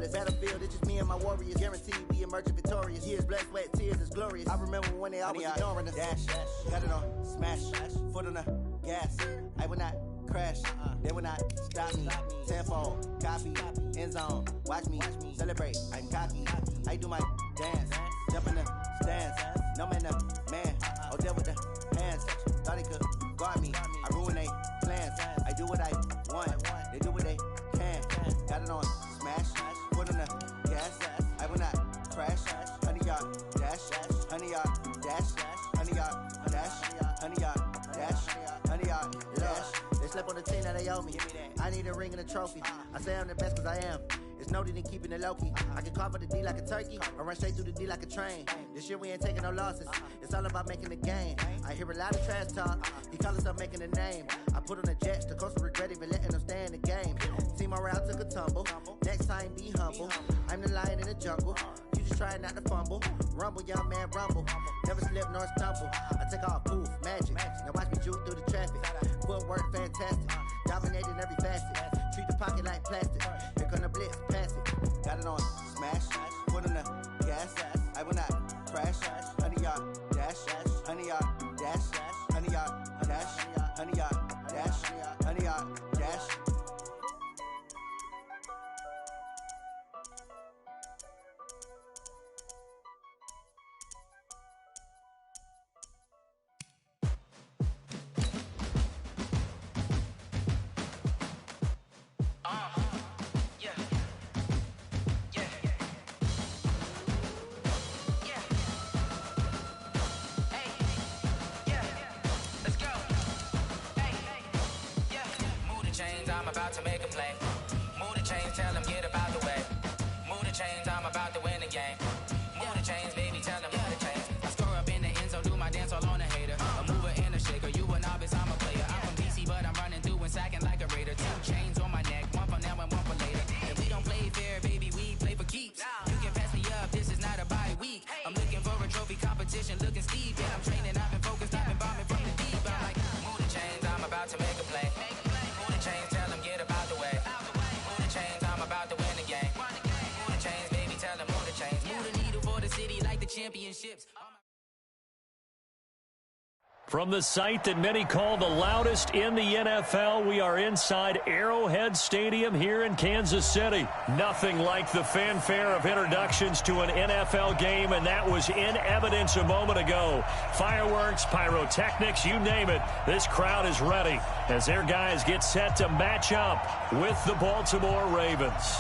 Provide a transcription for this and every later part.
merciless. Battlefield, it's just me and my warriors. Guaranteed we emerging victorious. Years, blood, sweat, tears, it's glorious. I remember when they always ignoring us. Dash, cut it on, smash, foot on the gas. I will not crash, they will not stop me. Tenfold, copy, end zone, watch me celebrate. I'm cocky, I do my dance, jump in the stands. No man, the man, oh, deal with the hands. Thought he could guard me, I ruin they plans. I do what I want, they do what they can. Got it on, smash, foot on the gas. I will not crash, 100-yard dash, 100-yard dash, 100-yard dash, 100-yard dash, 100-yard dash. They slept on the team that they owe me. I need a ring and a trophy. I say I'm the best cause I am. It's noted in keeping it low-key. I can carve up the D like a turkey or run straight through the D like a train. This year we ain't taking no losses. It's all about making the game. I hear a lot of trash talk. He call himself making a name. I put on the jets. The coach will regret even letting them stay in the game. Team morale took a tumble. Next time be humble. I'm the lion in the jungle. You just try not to fumble. Rumble, young man, rumble. Never slip nor stumble. I take off, poof, magic. Now watch me juke through the traffic. Footwork fantastic. Dominating every facet. Treat the pocket like plastic. Here come the blitz, pass it. Got it on, smash. Foot on the gas. I will not crash. 100-yard dash. 100-yard dash. 100-yard dash. 100-yard dash. 100-yard dash. I'm about to make a play. Move the chains, tell them get about the way. Move the chains, I'm about to win the game. Move the chains, baby, tell them move the chains. I score up in the end zone, do my dance all on a hater. A mover and a shaker, you a novice, I'm a player. I'm from DC, but I'm running through and sacking like a raider. 2 chains on my neck, one for now and one for later. If we don't play fair, baby, we play for keeps. You can pass me up, this is not a bye week. I'm looking for a trophy competition, looking steep. Yeah, I'm training, I've been focused, I've been bombing from the deep. I'm like, move the chains, I'm about to make a play. Move the chains, tell them get about the way. Move the chains, I'm about to win the game. Move the chains, baby, tell them move the chains. Move the needle for the city like the championships. From the site that many call the loudest in the NFL, we are inside Arrowhead Stadium here in Kansas City. Nothing like the fanfare of introductions to an NFL game, and that was in evidence a moment ago. Fireworks, pyrotechnics, you name it. This crowd is ready as their guys get set to match up with the Baltimore Ravens.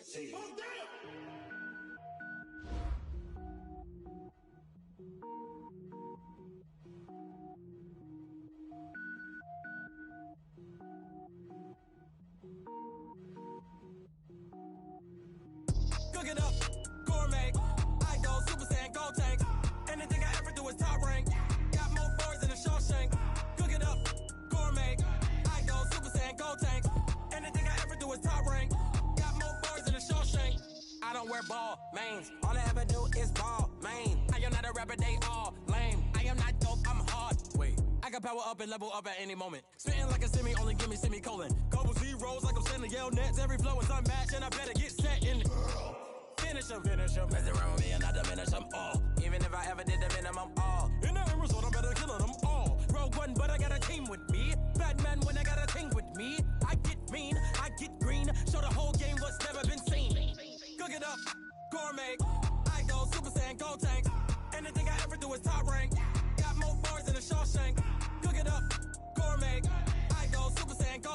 See. Cook it up, gourmet. I go Super Saiyan, go tank. Anything I ever do is top rank. Got more boards than a Shawshank. Cook it up, gourmet. I go Super Saiyan, go tank. Anything I ever do is top rank. Got more boards than a Shawshank. I don't wear ball mains. All I ever do is ball main. I am not a rapper, they all lame. I am not dope, I'm hard. Wait, I got power up and level up at any moment. Spitting like a semi, only give me semicolon. Couple zeros like I'm sending yell nets. Every flow is unmatched and I better get set in. Finish them. Mess around with me and I diminish them all. Even if I ever did the minimum all. In the end result, I'm better killing them all. Rogue one, but I got a team with me. Batman when I got a team with me. I get mean, I get green. Show the whole game what's never been seen. Cook it up, gourmet. I go Super Saiyan, go tank. Anything I ever do is top rank.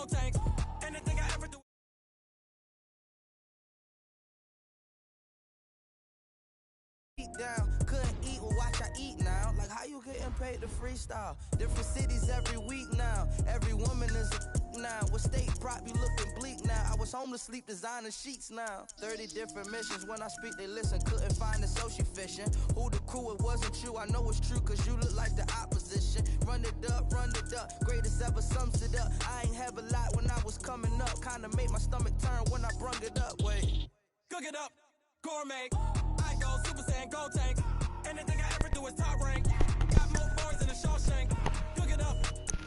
gold tank. Anything I ever do. Down, couldn't eat, well watch I eat now. Like how you getting paid to freestyle? Different cities every week now. Every woman is a now. What state prop you looking bleak now? I was homeless, sleep designing sheets now. 30 different missions. When I speak, they listen. Couldn't find the social fishing. Who the crew? It wasn't you. I know it's true, cause you look like the opposition. Run it up, run it up. Greatest ever sums it up. I ain't have a lot when I was coming up. Kinda made my stomach turn when I brung it up. Wait. Cook it up, gourmet. I go Super Saiyan gold tank. Anything I ever do is top rank. Got more bars than a Shawshank. Cook it up,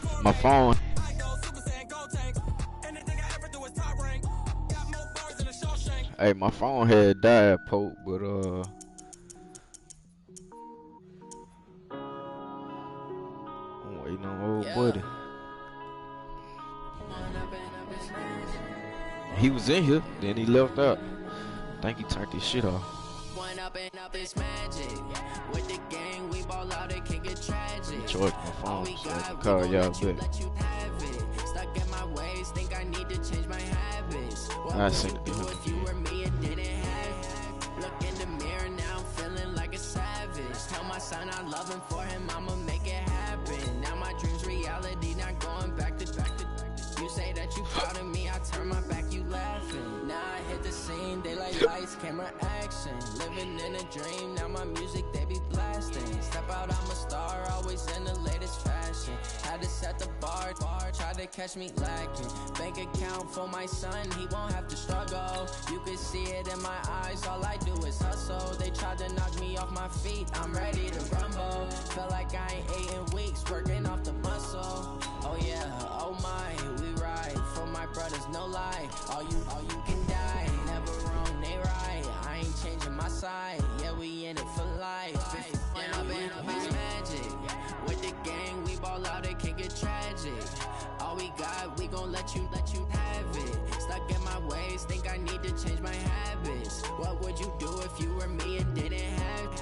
gourmet. My phone. I go Super Saiyan gold tank. Anything I ever do is top rank. Got more bars than a Shawshank. Hey, my phone had died, Pope, but I'm waiting on old buddy. He was in here, then he left out. I think he turned his shit off. One up and up is magic. With the gang, we ball out, it can get tragic. Charge my phone so I can call y'all back. Let you have it. Stuck in my ways, think I need to change my habits. What I would seen you it. do if you were me and didn't have it? Look in the mirror now, I'm feeling like a savage. Tell my son I love him, for him I'ma make it happen. Now my dreams reality, not going back to. You say that you proud of me, I turn my back, you laughing. Now I hit the scene, daylight lights, camera action. Living in a dream, now my music they be blasting. Step out, I'm a star, always in the latest fashion. Had to set the bar, try to catch me lacking. Bank account for my son, he won't have to struggle. You can see it in my eyes, all I do is hustle. They tried to knock me off my feet, I'm ready to rumble. Feel like I ain't ate in weeks, working off the muscle. Oh yeah, oh my, we ride for my brothers, no lie. All you can die, never wrong, they right. I ain't changing my side, yeah, we in it for life. When up and up is magic. With the gang, we ball out, it can get tragic. All we got, we gon' let you have it. Stuck in my ways, think I need to change my habits. What would you do if you were me and didn't have it?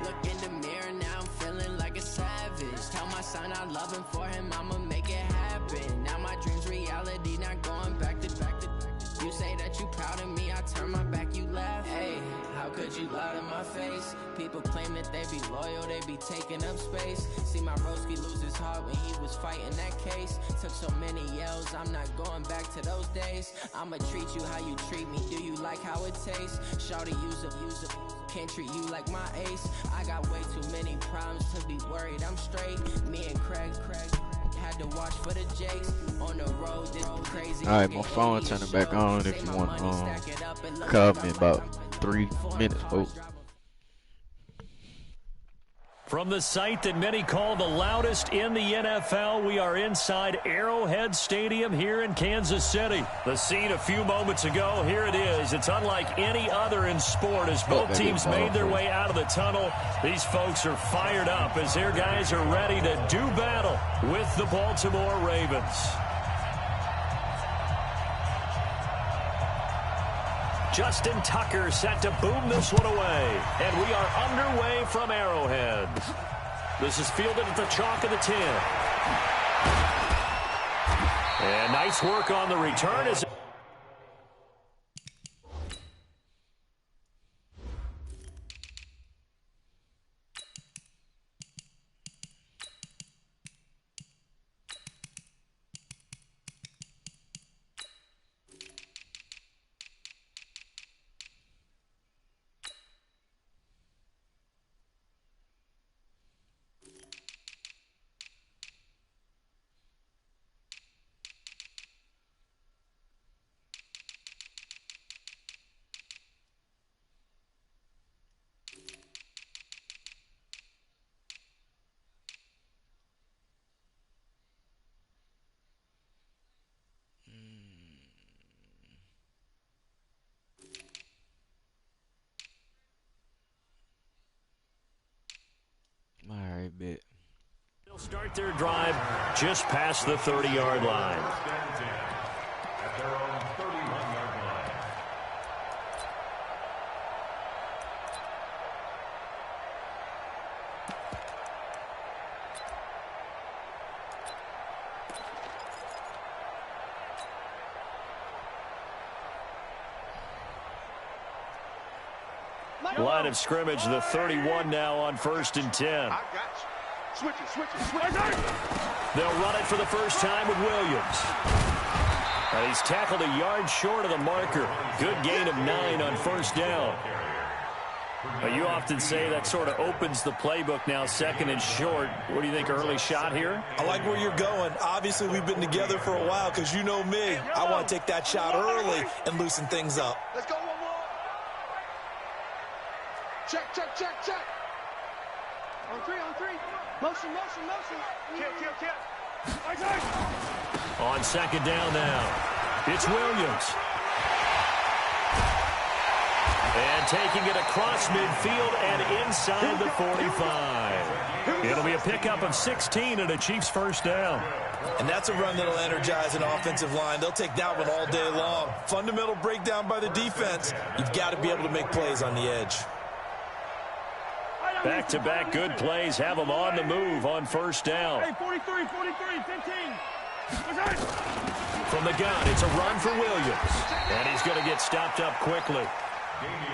Look in the mirror, now I'm feeling like a savage. Tell my son I love him, for him I'ma make it happen. Now my dreams reality, not going back to. You say that you proud of me, I turn my back, you laugh. Hey, how could you lie to my face? People claim that they be loyal, they be taking up space. See my broski lose his heart when he was fighting that case. Took so many yells, I'm not going back to those days. I'ma treat you how you treat me, do you like how it tastes? Shawty use up, can't treat you like my ace. I got way too many problems to be worried, I'm straight. Me and Craig had to watch for the Jakes on the road, this crazy. Alright, my phone turn it back on if you want to call me in about 3 minutes, folks. From the site that many call the loudest in the NFL, we are inside Arrowhead Stadium here in Kansas City. The scene a few moments ago, here it is. It's unlike any other in sport as both teams made their way out of the tunnel. These folks are fired up as their guys are ready to do battle with the Baltimore Ravens. Justin Tucker set to boom this one away. And we are underway from Arrowhead. This is fielded at the chalk of the 10. And nice work on the return. As Alright, bet. they'll start their drive just past the 30-yard line. At their own 31-yard line. Line of scrimmage, the 31 now on 1st and 10. I got you. Switch it. They'll run it for the first time with Williams. And he's tackled a yard short of the marker. Good gain of 9 on 1st down. You often say that sort of opens the playbook now, 2nd and short. What do you think, early shot here? I like where you're going. Obviously, we've been together for a while because you know me. I want to take that shot early and loosen things up. Let's go, one more. Check. On three. Motion. Kill. On 2nd down now, it's Williams. And taking it across midfield and inside the 45. It'll be a pickup of 16 and a Chiefs first down. And that's a run that'll energize an offensive line. They'll take that one all day long. Fundamental breakdown by the defense. You've got to be able to make plays on the edge. Back-to-back good plays have them on the move on 1st down. Hey, 43, 15. From the gun, it's a run for Williams. And he's going to get stopped up quickly.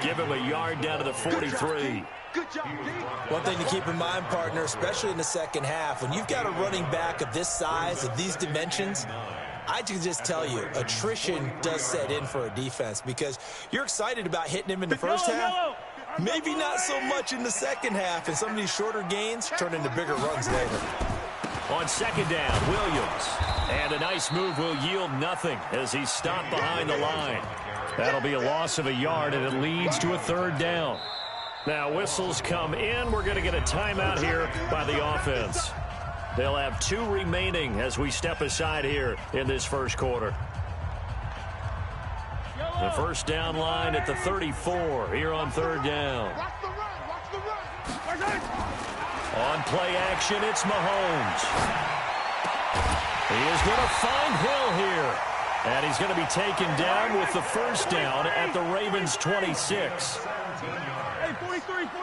Give him a yard down to the 43. Good job, D. One thing to keep in mind, partner, especially in the second half, when you've got a running back of this size, of these dimensions, I can just tell you, attrition does set in for a defense because you're excited about hitting him in the first half. Maybe not so much in the second half, and some of these shorter gains turn into bigger runs later. On 2nd down, Williams. And a nice move will yield nothing as he's stopped behind the line. That'll be a loss of a yard, and it leads to a 3rd down. Now, whistles come in. We're going to get a timeout here by the offense. They'll have 2 remaining as we step aside here in this first quarter. The first down line at the 34 here on 3rd down. Watch the run. On play action, it's Mahomes. He is going to find Hill here. And he's going to be taken down with the first down at the Ravens' 26. Hey, 43, 15.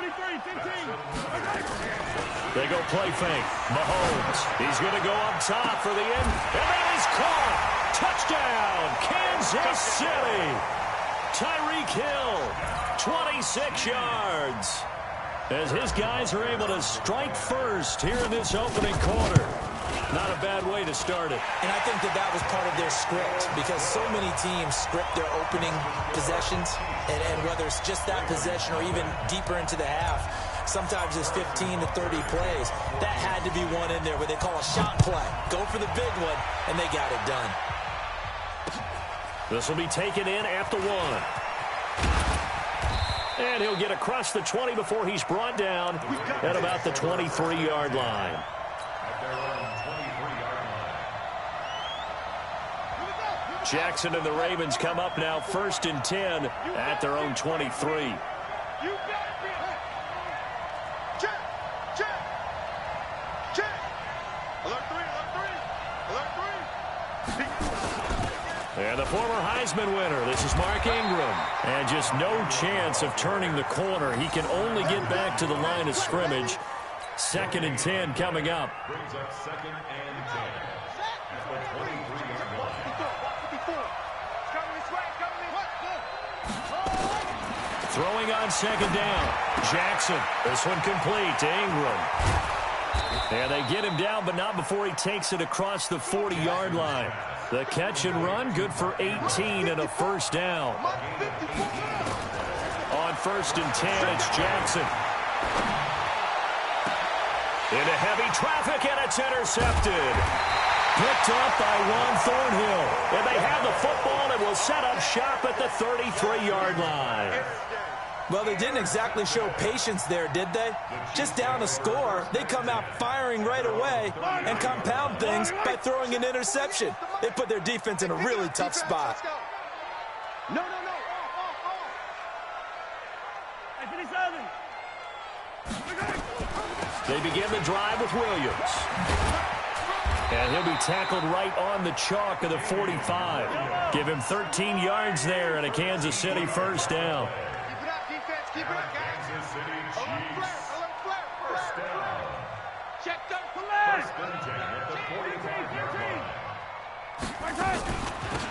They go play fake. Mahomes. He's going to go up top for the end. And that is caught. Touchdown, Kansas City. Tyreek Hill, 26 yards. As his guys are able to strike first here in this opening quarter. Not a bad way to start it. And I think that was part of their script because so many teams script their opening possessions, and whether it's just that possession or even deeper into the half, sometimes it's 15 to 30 plays. That had to be one in there where they call a shot play. Go for the big one, and they got it done. This will be taken in at the 1. And he'll get across the 20 before he's brought down at about the 23-yard line. Jackson and the Ravens come up now 1st and 10 at their own 23. Check. Alert three. And the former Heisman winner, this is Mark Ingram. And just no chance of turning the corner. He can only get back to the line of scrimmage. 2nd and 10 coming up. Brings up 2nd and 10. At the 23-yard line. Throwing on 2nd down. Jackson. This one complete to Ingram. And they get him down, but not before he takes it across the 40-yard line. The catch and run, good for 18 and a first down. On 1st and 10, it's Jackson. Into heavy traffic, and it's intercepted. Picked up by Juan Thornhill. And they have the football and will set up shop at the 33-yard line. Well, they didn't exactly show patience there, did they? Just down a score, they come out firing right away and compound things by throwing an interception. They put their defense in a really tough spot. No. They begin the drive with Williams. And he'll be tackled right on the chalk of the 45. Give him 13 yards there and a Kansas City first down. Keep it up, guys. Kansas City Alert Chiefs. flare. First down. Check up. 1st and 10 at the 45-yard line.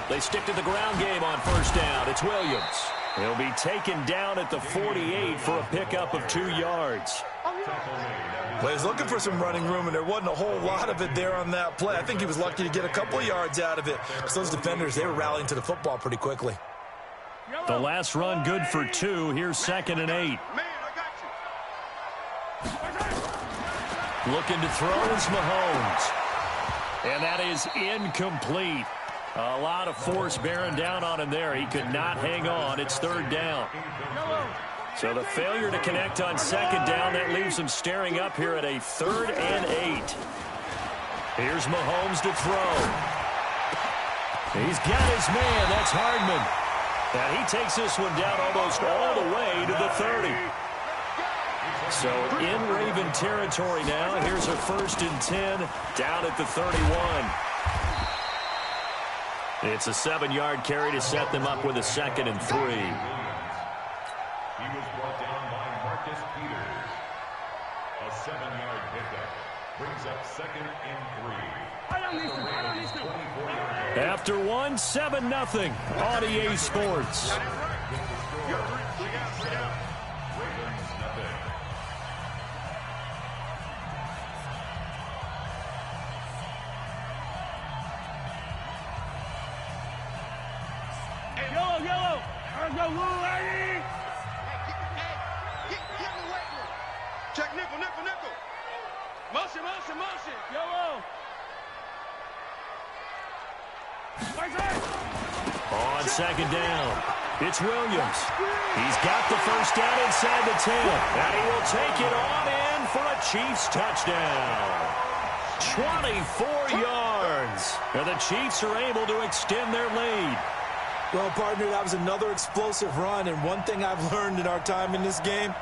They stick to the ground game on 1st down. It's Williams. He'll be taken down at the 48 for a pickup of 2 yards. Well, he's looking for some running room, and there wasn't a whole lot of it there on that play. I think he was lucky to get a couple of yards out of it, because those defenders, they were rallying to the football pretty quickly. The last run good for 2. Here's 2nd and 8. Looking to throw is Mahomes. And that is incomplete. A lot of force bearing down on him there. He could not hang on. It's 3rd down. So the failure to connect on 2nd down, that leaves him staring up here at a 3rd and 8. Here's Mahomes to throw. He's got his man. That's Hardman. And he takes this one down almost all the way to the 30. So in Raven territory now. Here's a 1st and 10 down at the 31. It's a 7-yard carry to set them up with a 2nd and 3. He was brought down by Marcus Peters. A 7-yard pickup brings up 2nd and 3. After 1, 7-0 on EA Sports. Yellow. Go, lady. Get in the weight room. Check nickel. Motion. Yellow. On 2nd down, it's Williams. He's got the 1st down inside the 10. And he will take it on in for a Chiefs touchdown. 24 yards. And the Chiefs are able to extend their lead. Well, partner, that was another explosive run, and one thing I've learned in our time in this game,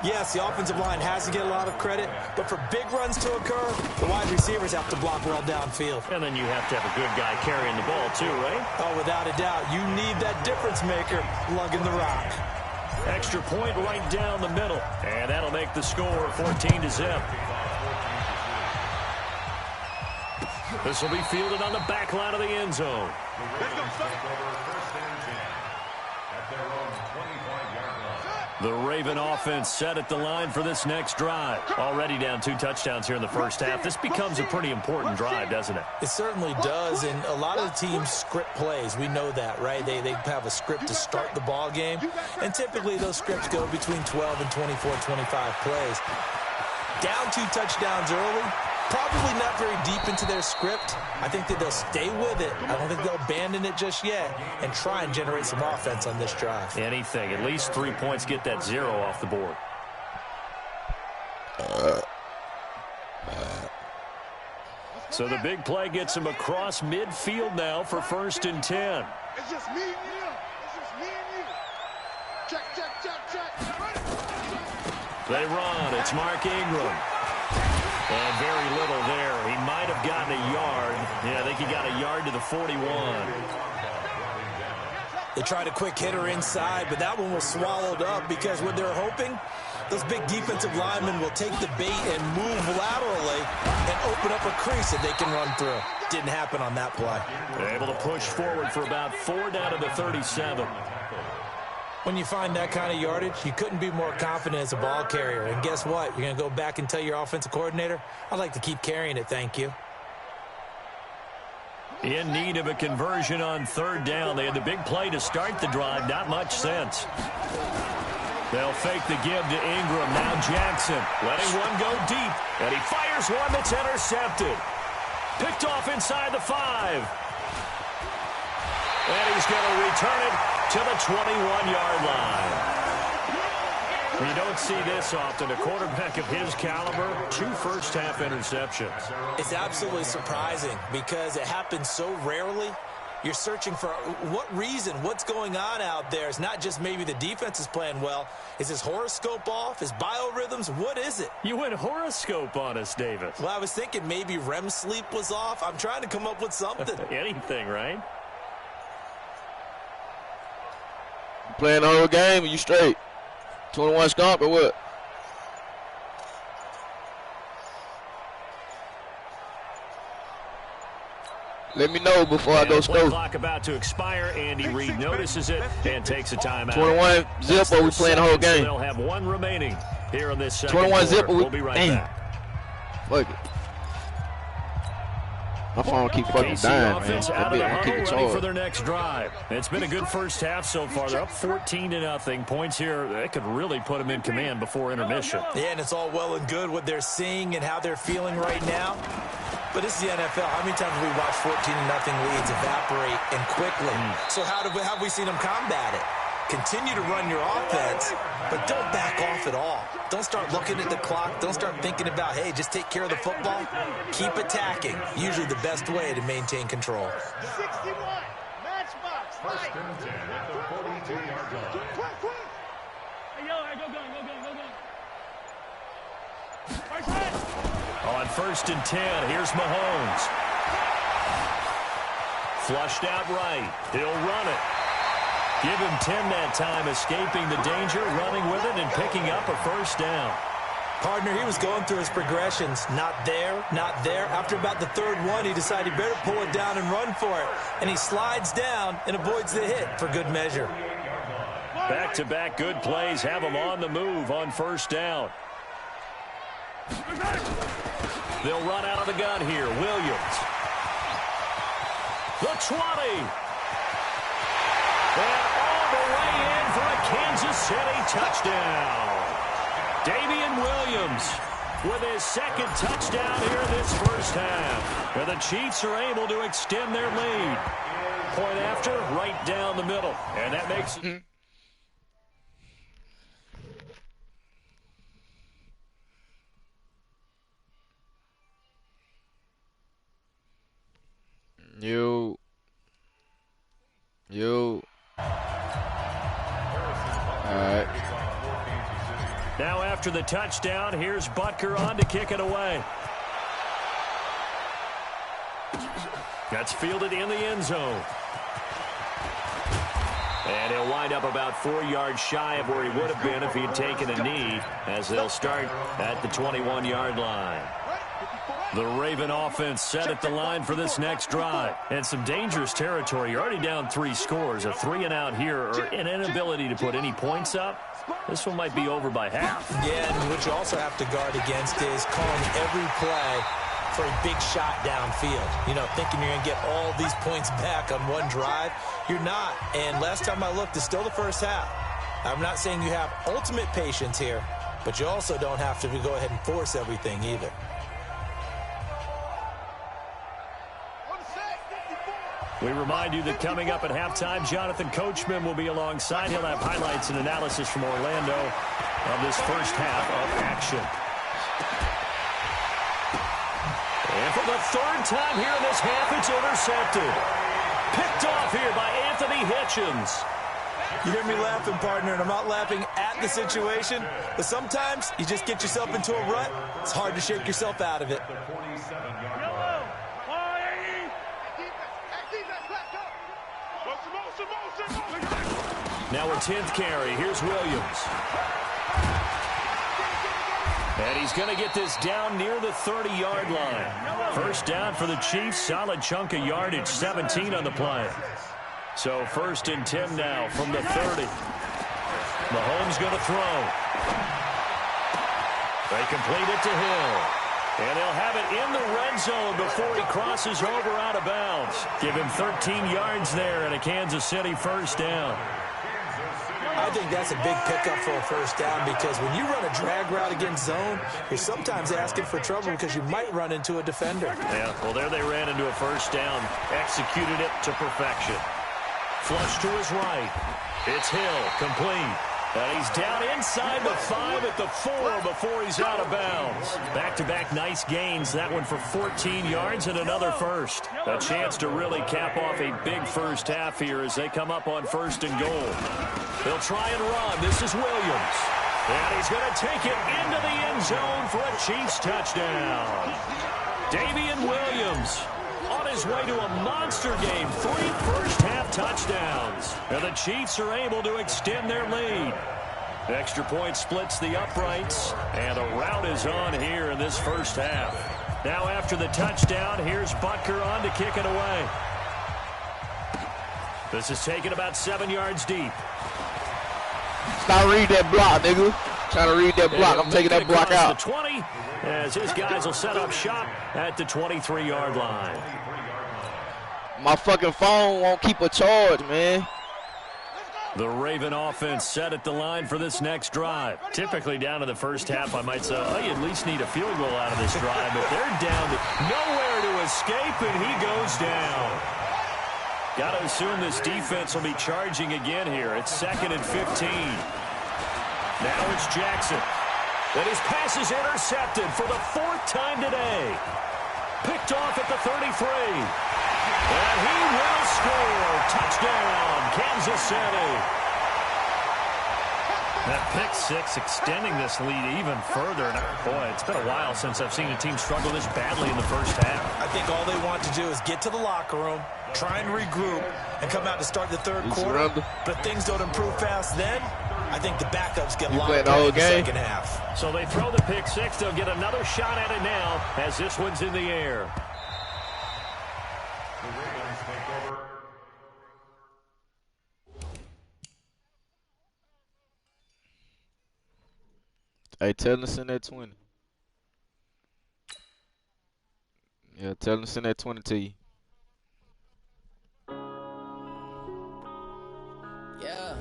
yes, the offensive line has to get a lot of credit, but for big runs to occur, the wide receivers have to block well downfield. And then you have to have a good guy carrying the ball too, right? Oh, without a doubt. You need that difference maker lugging the rock. Extra point right down the middle, and that'll make the score 14-0. This will be fielded on the back line of the end zone. The Raven offense set at the line for this next drive. Already down 2 touchdowns here in the first half. This becomes a pretty important drive, doesn't it? It certainly does, and a lot of the teams script plays. We know that, right? They have a script to start the ball game, and typically those scripts go between 12 and 24, 25 plays. Down 2 touchdowns early, probably not very deep into their script. I think that they'll stay with it. I don't think they'll abandon it just yet and try and generate some offense on this drive. Anything. At least 3 points, get that 0 off the board. So the big play gets him across midfield now for 1st and 10. It's just me and you. Check. They run. It's Mark Ingram. And very little there. He might have gotten a yard. Yeah, I think he got a yard to the 41. They tried a quick hitter inside, but that one was swallowed up because what they're hoping, those big defensive linemen will take the bait and move laterally and open up a crease that they can run through. Didn't happen on that play. They're able to push forward for about 4 down to the 37. When you find that kind of yardage, you couldn't be more confident as a ball carrier. And guess what? You're going to go back and tell your offensive coordinator, I'd like to keep carrying it, thank you. In need of a conversion on 3rd down. They had the big play to start the drive. Not much sense. They'll fake the give to Ingram. Now Jackson letting one go deep. And he fires one that's intercepted. Picked off inside the 5. And he's going to return it to the 21-yard line. You don't see this often. A quarterback of his caliber, 2 first-half interceptions. It's absolutely surprising because it happens so rarely. You're searching for what reason, what's going on out there. It's not just maybe the defense is playing well. Is his horoscope off? His biorhythms? What is it? You went horoscope on us, Davis. Well, I was thinking maybe REM sleep was off. I'm trying to come up with something. Anything, right? Playing the whole game, you straight? 21 scump or what? Let me know before I go Play scope. clock about to expire. Andy Reid notices it and takes a timeout. 21 zip, or we playing the whole game? So they'll have one remaining here in this second 21 quarter. zip, or We'll be right back. Fuck it. My phone keep fucking dying, man. Offense That out of the bitch huddle, keep it ready for charged. their next drive. It's been a good first half so far. They're up 14-0. Points here that could really put them in command before intermission. Yeah, and it's all well and good what they're seeing and how they're feeling right now. But this is the NFL. How many times have we watched 14-0 leads evaporate and quickly? So how have we seen them combat it? Continue to run your offense, but don't back off at all. Don't start looking at the clock. Don't start thinking about, hey, just take care of the football. Keep attacking. Usually the best way to maintain control. 61, matchbox. First and 10 at the 42-yard line. Hey, yo, go. On first and 10, here's Mahomes. Flushed out right. He'll run it. Give him 10 that time, escaping the danger, running with it, and picking up a first down. Partner, he was going through his progressions. Not there, not there. After about the third one, he decided he better pull it down and run for it. And he slides down and avoids the hit for good measure. Back-to-back good plays have him on the move on first down. They'll run out of the gun here. Williams. The 20. And all the way in for a Kansas City touchdown. Damian Williams with his second touchdown here this first half. And the Chiefs are able to extend their lead. Point after, right down the middle. And that makes it. You. Alright. Now after the touchdown, here's Butker on to kick it away. That's fielded in the end zone. And he'll wind up about 4 yards shy of where he would have been if he had taken a knee, as they'll start at the 21-yard line. The Raven offense set at the line for this next drive. And some dangerous territory. You're already down 3 scores. A 3-and-out here, or an inability to put any points up. This one might be over by half. Yeah, and what you also have to guard against is calling every play for a big shot downfield. You know, thinking you're going to get all these points back on one drive. You're not. And last time I looked, it's still the first half. I'm not saying you have ultimate patience here, but you also don't have to go ahead and force everything either. We remind you that coming up at halftime, Jonathan Coachman will be alongside. He'll have highlights and analysis from Orlando of this first half of action. And for the third time here in this half, it's intercepted. Picked off here by Anthony Hitchens. You hear me laughing, partner, and I'm not laughing at the situation, but sometimes you just get yourself into a rut. It's hard to shake yourself out of it. Now a 10th carry. Here's Williams. And he's going to get this down near the 30-yard line. First down for the Chiefs. Solid chunk of yardage. 17 on the play. So first and 10 now from the 30. Mahomes going to throw. They complete it to Hill. And they'll have it in the red zone before he crosses over out of bounds. Give him 13 yards there and a Kansas City first down. I think that's a big pickup for a first down, because when you run a drag route against zone, you're sometimes asking for trouble because you might run into a defender. Yeah, well, there they ran into a first down. Executed it to perfection. Flush to his right. It's Hill, complete. And he's down inside the 5 at the 4 before he's out of bounds. Back-to-back nice gains. That one for 14 yards and another first. A chance to really cap off a big first half here as they come up on first and goal. They'll try and run. This is Williams. And he's going to take it into the end zone for a Chiefs touchdown. Damian Williams on his way to a monster game. 3 first-half touchdowns. And the Chiefs are able to extend their lead. The extra point splits the uprights. And a rout is on here in this first half. Now after the touchdown, here's Butker on to kick it away. This is taken about 7 yards deep. Stop reading that block, nigga. Trying to read that block. I'm taking that block out. The 20, as his guys will set up shop at the 23-yard line. My fucking phone won't keep a charge, man. The Raven offense set at the line for this next drive. Typically down in the first half, I might say, oh, you at least need a field goal out of this drive, but they're down to nowhere to escape, and he goes down. Got to assume this defense will be charging again here. It's 2nd and 15. Now it's Jackson. And his pass is intercepted for the 4th time today. Picked off at the 33. And he will score. Touchdown, Kansas City. That pick six extending this lead even further. Boy, it's been a while since I've seen a team struggle this badly in the first half. I think all they want to do is get to the locker room, try and regroup, and come out to start the third quarter. But if things don't improve fast then, I think the backups get locked in the second half. So they throw the pick six. They'll get another shot at it now as this one's in the air. The Ravens take over. Hey, tell them to send that 20. Yeah, tell them to send that 20 to you. Yeah.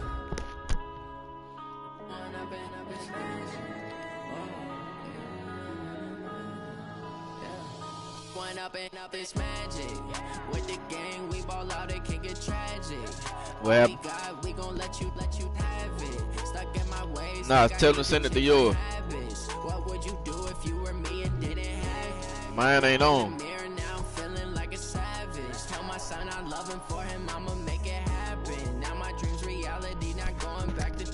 One up and up is magic. With the gang, we ball out, it can get tragic. Well, we gon' let you have it. Stuck in my ways. Nah, tell them to send it to yours. What would you do if you were me and didn't have? Mine ain't on. Now I'm feeling like a savage. Tell my son I love him, for him I'ma make it happen. Now my dreams reality, not going back to.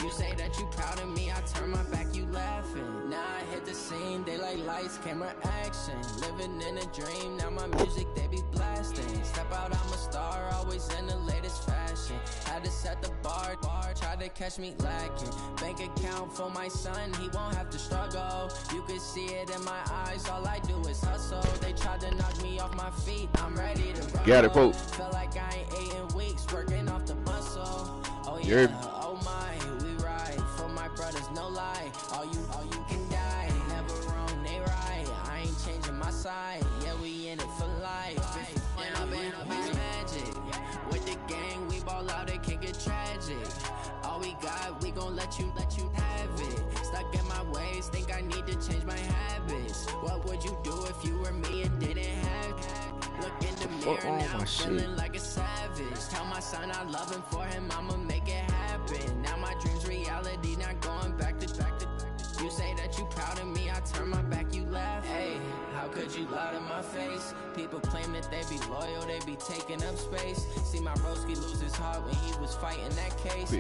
You say that you proud of me, I turn my back, you laughing. Now I hit the scene, they like lights, camera, action. Living in a dream, now my music they be blasting. Step out, I'm a star, always in the latest fashion. Had to set the bar, try to catch me lacking. Bank account for my son, he won't have to struggle. You can see it in my eyes, all I do is hustle. They tried to knock me off my feet, I'm ready to run. Got it, Pope. Feel like I ain't 8 in weeks, working off the muscle. Oh yeah, oh my, we ride for my brothers, no lie. All you can die, never wrong, they right. I ain't changing my side, yeah, we in it for life. And I've been magic. With the gang, we ball out, it can get tragic. All we got, we gon' let you have it. Stuck in my ways, think I need to change my habits. What would you do if you were me and didn't have it? Look in the mirror now, I'm feeling like a savage. Tell my son I love him, for him I'ma make it happen. Now my dreams reality, not going back to. You say that you proud of me, I turn my back, you laugh. Hey, how could you lie to my face? People claim that they be loyal, they be taking up space. See my broski lose his heart when he was fighting that case.